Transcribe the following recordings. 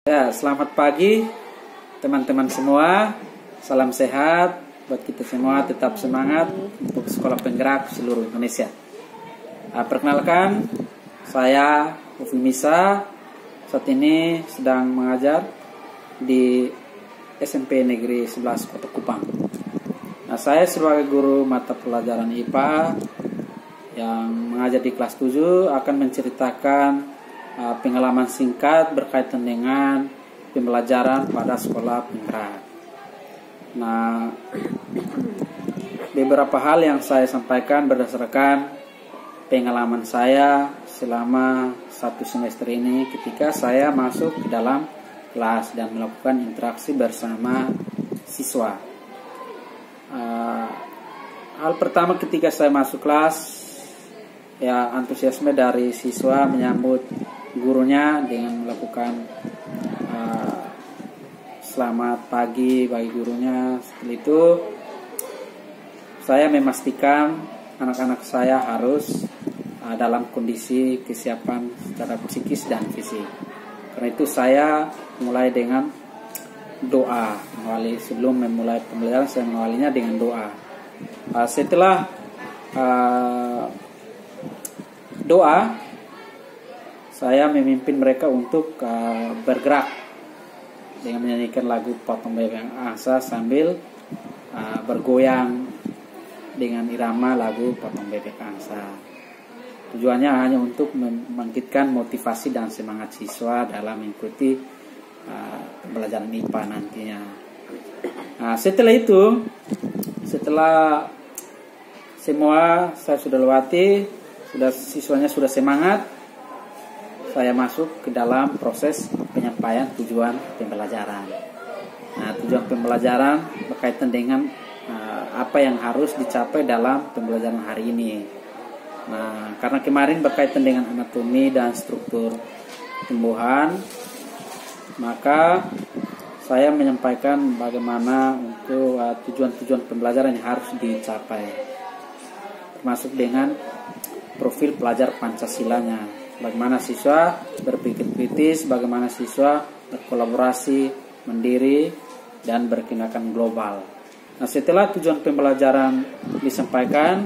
Ya, selamat pagi teman-teman semua. Salam sehat buat kita semua, tetap semangat untuk sekolah penggerak seluruh Indonesia. Perkenalkan, saya Ufil Misa. Saat ini sedang mengajar di SMP Negeri 11 Kota Kupang. Saya sebagai guru mata pelajaran IPA yang mengajar di kelas 7 akan menceritakan pengalaman singkat berkaitan dengan pembelajaran pada sekolah penggerak. Nah, beberapa hal yang saya sampaikan berdasarkan pengalaman saya selama 1 semester ini ketika saya masuk ke dalam kelas dan melakukan interaksi bersama siswa. Hal pertama ketika saya masuk kelas, ya antusiasme dari siswa menyambut gurunya dengan melakukan selamat pagi bagi gurunya. Setelah itu saya memastikan anak-anak saya harus dalam kondisi kesiapan secara psikis dan fisik. Karena itu saya mulai dengan doa. Sebelum memulai pembelajaran saya mengawalinya dengan doa. Setelah doa, saya memimpin mereka untuk bergerak dengan menyanyikan lagu Potong Bebek Angsa sambil bergoyang dengan irama lagu Potong Bebek Angsa. Tujuannya hanya untuk membangkitkan motivasi dan semangat siswa dalam mengikuti pembelajaran IPA nantinya. Setelah itu, setelah semua saya sudah lewati, siswanya sudah semangat, saya masuk ke dalam proses penyampaian tujuan pembelajaran. Tujuan pembelajaran berkaitan dengan apa yang harus dicapai dalam pembelajaran hari ini. Karena kemarin berkaitan dengan anatomi dan struktur tumbuhan, maka saya menyampaikan bagaimana untuk tujuan-tujuan pembelajaran yang harus dicapai, termasuk dengan profil pelajar Pancasilanya. Bagaimana siswa berpikir kritis, bagaimana siswa berkolaborasi, mandiri, dan bertindakan global. Setelah tujuan pembelajaran disampaikan,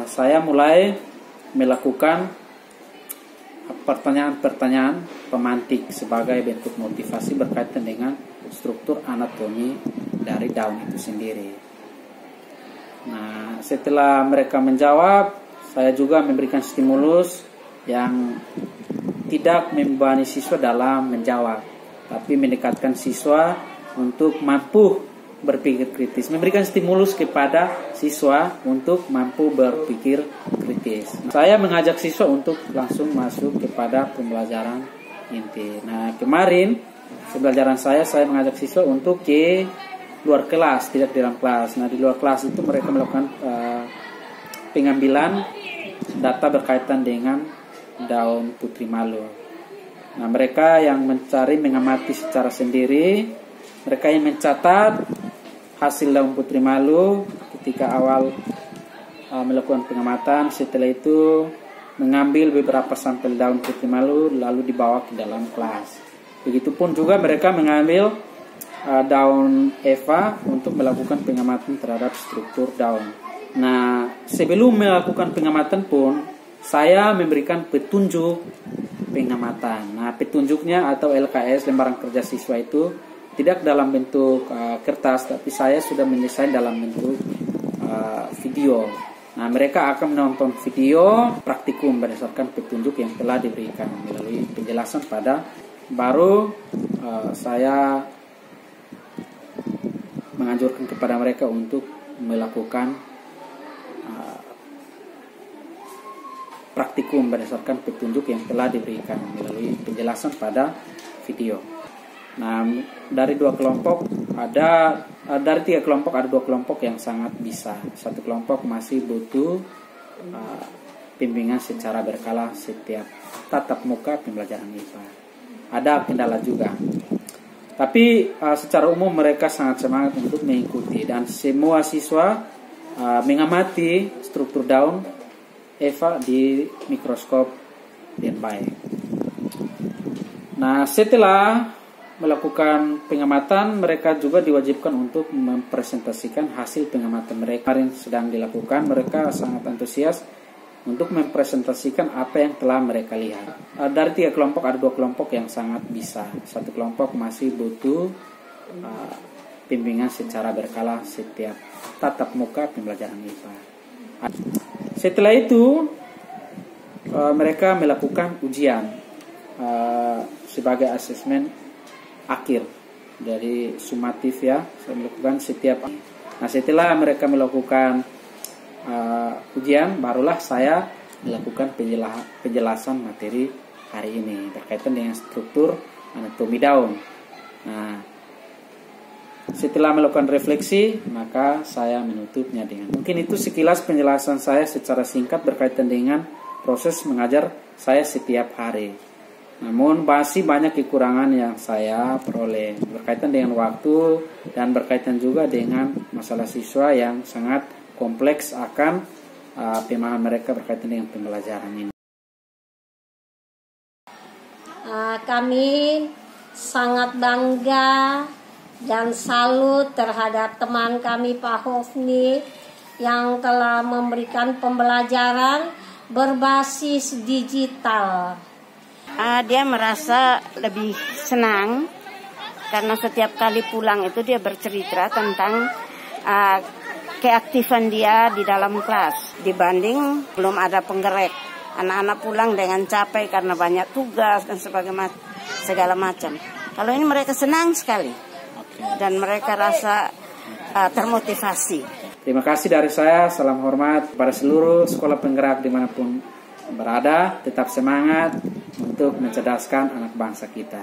saya mulai melakukan pertanyaan-pertanyaan pemantik sebagai bentuk motivasi berkaitan dengan struktur anatomi dari daun itu sendiri. Setelah mereka menjawab, saya juga memberikan stimulus yang tidak membebani siswa dalam menjawab, tapi mendekatkan siswa untuk mampu berpikir kritis, memberikan stimulus kepada siswa untuk mampu berpikir kritis. Saya mengajak siswa untuk langsung masuk kepada pembelajaran inti. Kemarin pembelajaran saya mengajak siswa untuk ke luar kelas, tidak di dalam kelas. Di luar kelas itu mereka melakukan pengambilan data berkaitan dengan daun putri malu. Mereka yang mengamati secara sendiri, mereka yang mencatat hasil daun putri malu ketika awal melakukan pengamatan. Setelah itu mengambil beberapa sampel daun putri malu lalu dibawa ke dalam kelas. Begitupun juga mereka mengambil daun Eva untuk melakukan pengamatan terhadap struktur daun. Sebelum melakukan pengamatan pun saya memberikan petunjuk pengamatan. Petunjuknya atau LKS, lembaran kerja siswa itu tidak dalam bentuk kertas, tapi saya sudah mendesain dalam bentuk video. Mereka akan menonton video praktikum berdasarkan petunjuk yang telah diberikan melalui penjelasan baru saya menganjurkan kepada mereka untuk melakukan praktikum berdasarkan petunjuk yang telah diberikan melalui penjelasan pada video. Dari 3 kelompok ada 2 kelompok yang sangat bisa. Satu kelompok masih butuh bimbingan secara berkala setiap tatap muka pembelajaran IPA. Ada kendala juga. Tapi secara umum mereka sangat semangat untuk mengikuti, dan semua siswa mengamati struktur daun Eva di mikroskop dengan baik. Nah, setelah melakukan pengamatan, mereka juga diwajibkan untuk mempresentasikan hasil pengamatan mereka. Kemarin sedang dilakukan, mereka sangat antusias untuk mempresentasikan apa yang telah mereka lihat. Dari 3 kelompok, ada 2 kelompok yang sangat bisa. 1 kelompok masih butuh bimbingan secara berkala setiap tatap muka pembelajaran IPA. Setelah itu, mereka melakukan ujian sebagai asesmen akhir dari sumatif ya, saya melakukan setiap. Nah, setelah mereka melakukan ujian, barulah saya melakukan penjelasan materi hari ini berkaitan dengan struktur anatomi daun. Nah, setelah melakukan refleksi, maka saya menutupnya dengan mungkin itu sekilas penjelasan saya secara singkat berkaitan dengan proses mengajar saya setiap hari. Namun masih banyak kekurangan yang saya peroleh berkaitan dengan waktu dan berkaitan juga dengan masalah siswa yang sangat kompleks akan pemahaman mereka berkaitan dengan pembelajaran ini. Kami sangat bangga dan salut terhadap teman kami Pak Hofni yang telah memberikan pembelajaran berbasis digital. Dia merasa lebih senang karena setiap kali pulang itu dia bercerita tentang keaktifan dia di dalam kelas dibanding belum ada penggerak. Anak-anak pulang dengan capek karena banyak tugas dan segala macam. Kalau ini mereka senang sekali dan mereka rasa termotivasi. Terima kasih dari saya. Salam hormat pada seluruh sekolah penggerak dimanapun berada. Tetap semangat untuk mencerdaskan anak bangsa kita.